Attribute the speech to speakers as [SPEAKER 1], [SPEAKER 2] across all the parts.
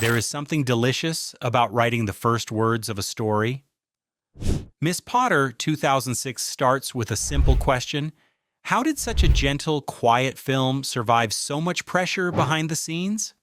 [SPEAKER 1] There is something delicious about writing the first words of a story. Miss Potter 2006 starts with a simple question. How did such a gentle, quiet film survive so much pressure behind the scenes?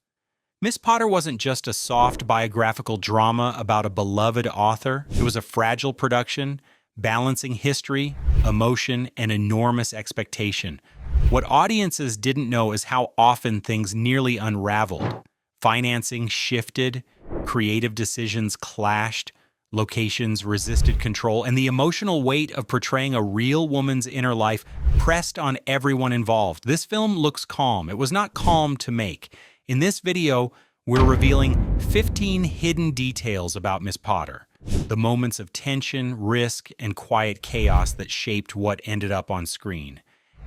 [SPEAKER 1] Miss Potter wasn't just a soft biographical drama about a beloved author. It was a fragile production, balancing history, emotion, and enormous expectation. What audiences didn't know is how often things nearly unraveled. Financing shifted, creative decisions clashed, locations resisted control, and the emotional weight of portraying a real woman's inner life pressed on everyone involved. This film looks calm. It was not calm to make. In this video, we're revealing 15 hidden details about Miss Potter, the moments of tension, risk, and quiet chaos that shaped what ended up on screen.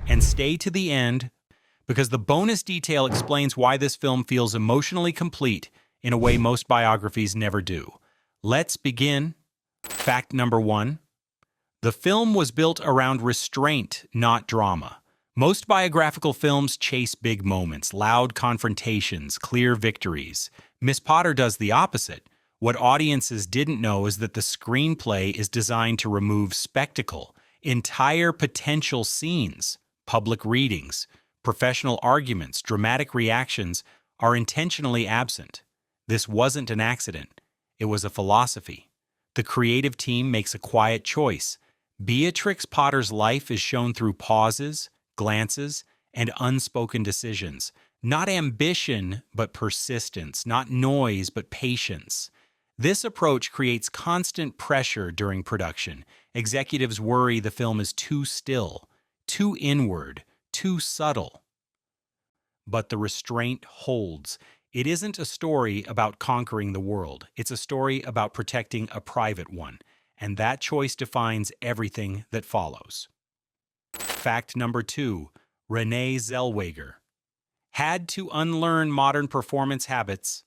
[SPEAKER 1] And stay to the end, because the bonus detail explains why this film feels emotionally complete in a way most biographies never do. Let's begin. Fact number 1. The film was built around restraint, not drama. Most biographical films chase big moments, loud confrontations, clear victories. Miss Potter does the opposite. What audiences didn't know is that the screenplay is designed to remove spectacle. Entire potential scenes, public readings, professional arguments, dramatic reactions are intentionally absent. This wasn't an accident. It was a philosophy. The creative team makes a quiet choice. Beatrix Potter's life is shown through pauses, glances, and unspoken decisions. Not ambition, but persistence. Not noise, but patience. This approach creates constant pressure during production. Executives worry the film is too still, too inward, too subtle. But the restraint holds. It isn't a story about conquering the world. It's a story about protecting a private one. And that choice defines everything that follows. Fact number 2. Renee Zellweger had to unlearn modern performance habits.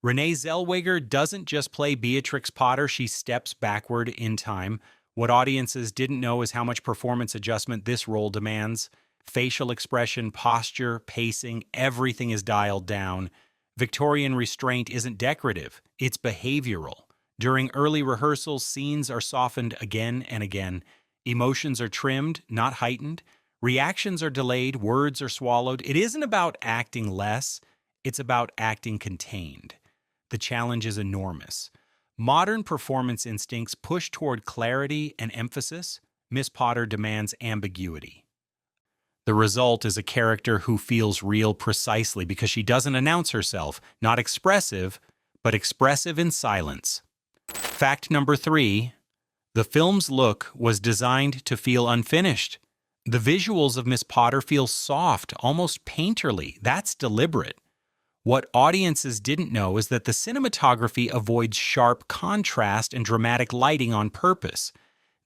[SPEAKER 1] Renee Zellweger doesn't just play Beatrix Potter, she steps backward in time. What audiences didn't know is how much performance adjustment this role demands. Facial expression, posture, pacing, everything is dialed down. Victorian restraint isn't decorative, it's behavioral. During early rehearsals, scenes are softened again and again. Emotions are trimmed, not heightened. Reactions are delayed, words are swallowed. It isn't about acting less, it's about acting contained. The challenge is enormous. Modern performance instincts push toward clarity and emphasis. Miss Potter demands ambiguity. The result is a character who feels real precisely because she doesn't announce herself, not expressive, but expressive in silence. Fact number 3. The film's look was designed to feel unfinished. The visuals of Miss Potter feel soft, almost painterly. That's deliberate. What audiences didn't know is that the cinematography avoids sharp contrast and dramatic lighting on purpose.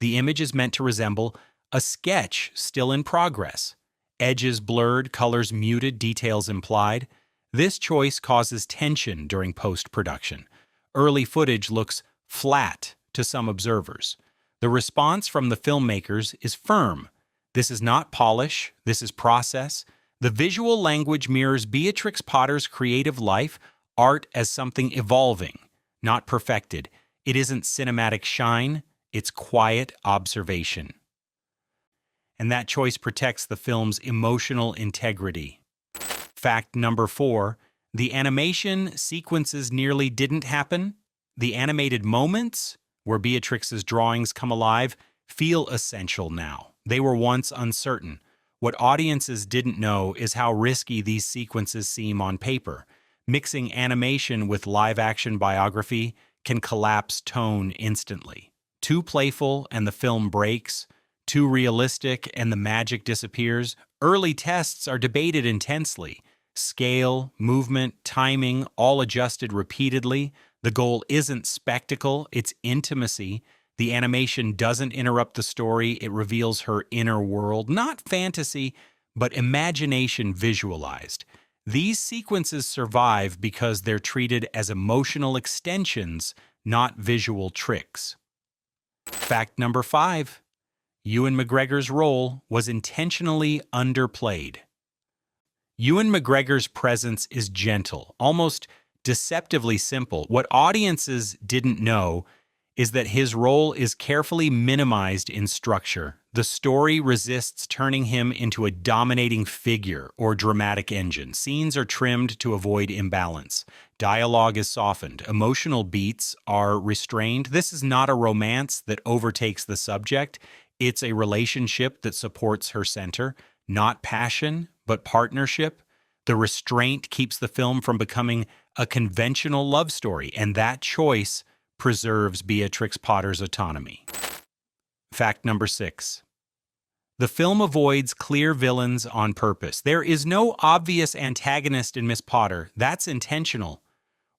[SPEAKER 1] The image is meant to resemble a sketch still in progress. Edges blurred, colors muted, details implied. This choice causes tension during post-production. Early footage looks flat to some observers. The response from the filmmakers is firm. This is not polish, this is process. The visual language mirrors Beatrix Potter's creative life, art as something evolving, not perfected. It isn't cinematic shine, it's quiet observation. And that choice protects the film's emotional integrity. Fact number 4, the animation sequences nearly didn't happen. The animated moments, where Beatrix's drawings come alive, feel essential now. They were once uncertain. What audiences didn't know is how risky these sequences seem on paper. Mixing animation with live-action biography can collapse tone instantly. Too playful and the film breaks. Too realistic and the magic disappears. Early tests are debated intensely. Scale, movement, timing, all adjusted repeatedly. The goal isn't spectacle, it's intimacy. The animation doesn't interrupt the story, it reveals her inner world. Not fantasy, but imagination visualized. These sequences survive because they're treated as emotional extensions, not visual tricks. Fact number 5. Ewan McGregor's role was intentionally underplayed. Ewan McGregor's presence is gentle, almost deceptively simple. What audiences didn't know is that his role is carefully minimized in structure. The story resists turning him into a dominating figure or dramatic engine. Scenes are trimmed to avoid imbalance. Dialogue is softened. Emotional beats are restrained. This is not a romance that overtakes the subject. It's a relationship that supports her center, not passion, but partnership. The restraint keeps the film from becoming a conventional love story, and that choice preserves Beatrix Potter's autonomy. Fact number 6. The film avoids clear villains on purpose. There is no obvious antagonist in Miss Potter. That's intentional.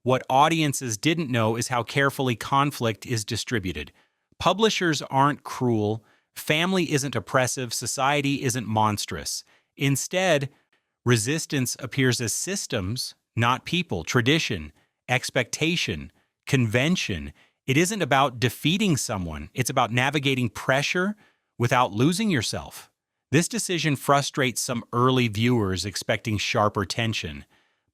[SPEAKER 1] What audiences didn't know is how carefully conflict is distributed. Publishers aren't cruel, family isn't oppressive, society isn't monstrous. Instead, resistance appears as systems, not people, tradition, expectation, convention. It isn't about defeating someone, it's about navigating pressure without losing yourself. This decision frustrates some early viewers expecting sharper tension,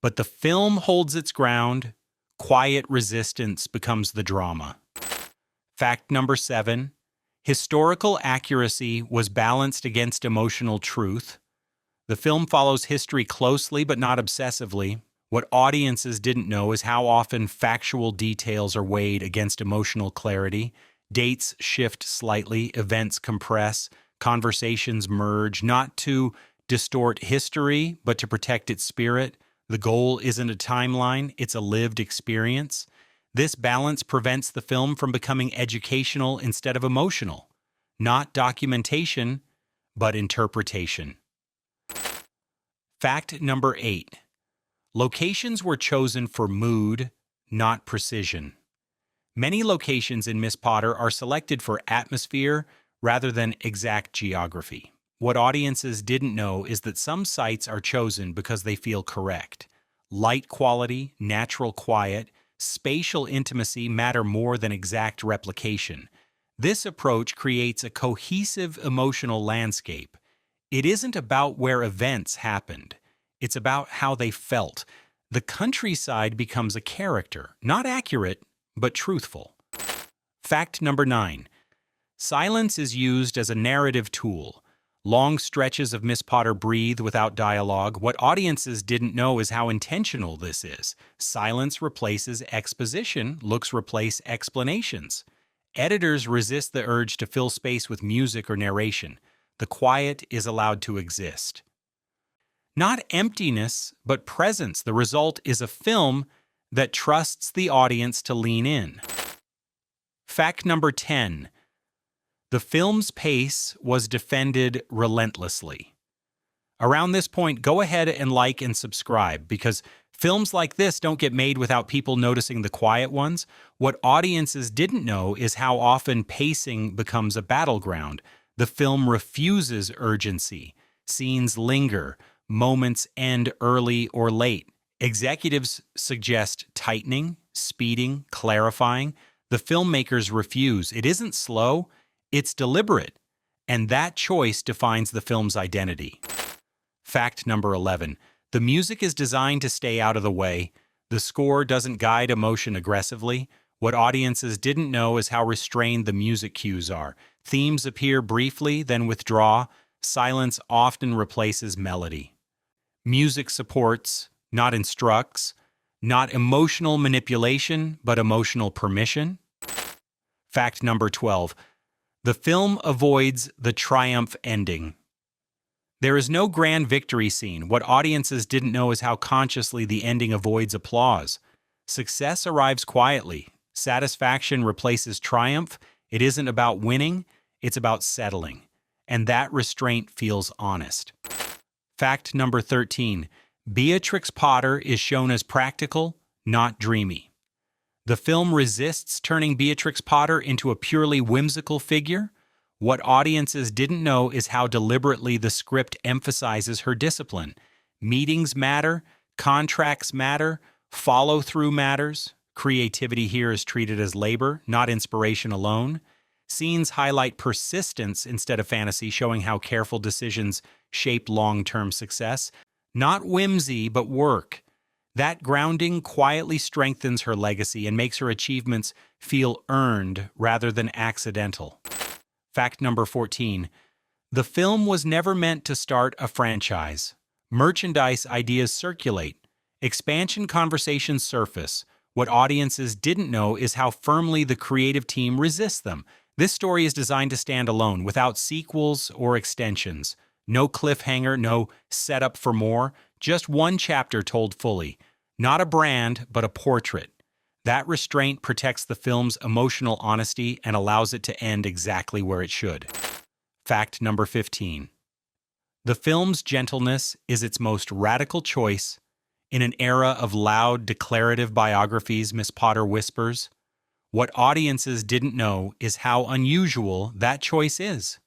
[SPEAKER 1] but the film holds its ground. Quiet resistance becomes the drama. Fact number 7. Historical accuracy was balanced against emotional truth. The film follows history closely but not obsessively. What audiences didn't know is how often factual details are weighed against emotional clarity. Dates shift slightly, events compress, conversations merge, not to distort history, but to protect its spirit. The goal isn't a timeline, it's a lived experience. This balance prevents the film from becoming educational instead of emotional. Not documentation, but interpretation. Fact number 8. Locations were chosen for mood, not precision. Many locations in Miss Potter are selected for atmosphere rather than exact geography. What audiences didn't know is that some sites are chosen because they feel correct. Light quality, natural quiet, spatial intimacy matter more than exact replication. This approach creates a cohesive emotional landscape. It isn't about where events happened. It's about how they felt. The countryside becomes a character, not accurate, but truthful. Fact number 9. Silence is used as a narrative tool. Long stretches of Miss Potter breathe without dialogue. What audiences didn't know is how intentional this is. Silence replaces exposition, looks replace explanations. Editors resist the urge to fill space with music or narration. The quiet is allowed to exist. Not emptiness, but presence. The result is a film that trusts the audience to lean in. Fact number 10. The film's pace was defended relentlessly. Around this point, go ahead and like and subscribe, because films like this don't get made without people noticing the quiet ones. What audiences didn't know is how often pacing becomes a battleground. The film refuses urgency. Scenes linger. Moments end early or late. Executives suggest tightening, speeding, clarifying. The filmmakers refuse. It isn't slow, it's deliberate. And that choice defines the film's identity. Fact number 11. The music is designed to stay out of the way. The score doesn't guide emotion aggressively. What audiences didn't know is how restrained the music cues are. Themes appear briefly, then withdraw. Silence often replaces melody. Music supports, not instructs. Not emotional manipulation, but emotional permission. Fact number 12. The film avoids the triumph ending. There is no grand victory scene. What audiences didn't know is how consciously the ending avoids applause. Success arrives quietly. Satisfaction replaces triumph. It isn't about winning, it's about settling. And that restraint feels honest. Fact number 13. Beatrix Potter is shown as practical, not dreamy. The film resists turning Beatrix Potter into a purely whimsical figure. What audiences didn't know is how deliberately the script emphasizes her discipline. Meetings matter, contracts matter, follow-through matters. Creativity here is treated as labor, not inspiration alone. Scenes highlight persistence instead of fantasy, showing how careful decisions shape long-term success. Not whimsy, but work. That grounding quietly strengthens her legacy and makes her achievements feel earned rather than accidental. Fact number 14. The film was never meant to start a franchise. Merchandise ideas circulate. Expansion conversations surface. What audiences didn't know is how firmly the creative team resists them. This story is designed to stand alone, without sequels or extensions. No cliffhanger, no setup for more, just one chapter told fully. Not a brand, but a portrait. That restraint protects the film's emotional honesty and allows it to end exactly where it should. Fact number 15. The film's gentleness is its most radical choice. In an era of loud, declarative biographies, Miss Potter whispers, what audiences didn't know is how unusual that choice is.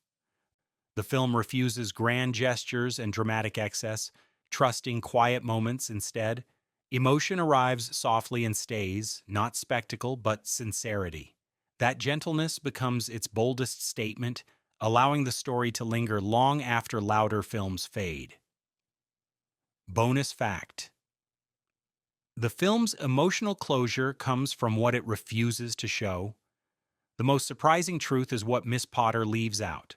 [SPEAKER 1] The film refuses grand gestures and dramatic excess, trusting quiet moments instead. Emotion arrives softly and stays, not spectacle, but sincerity. That gentleness becomes its boldest statement, allowing the story to linger long after louder films fade. Bonus fact. The film's emotional closure comes from what it refuses to show. The most surprising truth is what Miss Potter leaves out.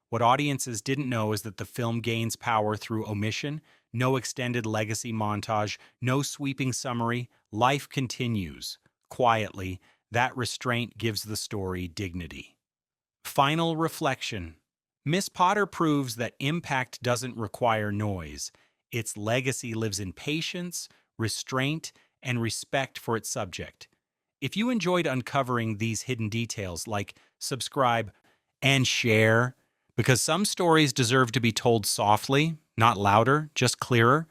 [SPEAKER 1] What audiences didn't know is that the film gains power through omission, no extended legacy montage, no sweeping summary. Life continues. Quietly, that restraint gives the story dignity. Final reflection. Miss Potter proves that impact doesn't require noise. Its legacy lives in patience, restraint, and respect for its subject. If you enjoyed uncovering these hidden details, subscribe and share, because some stories deserve to be told softly, not louder, just clearer.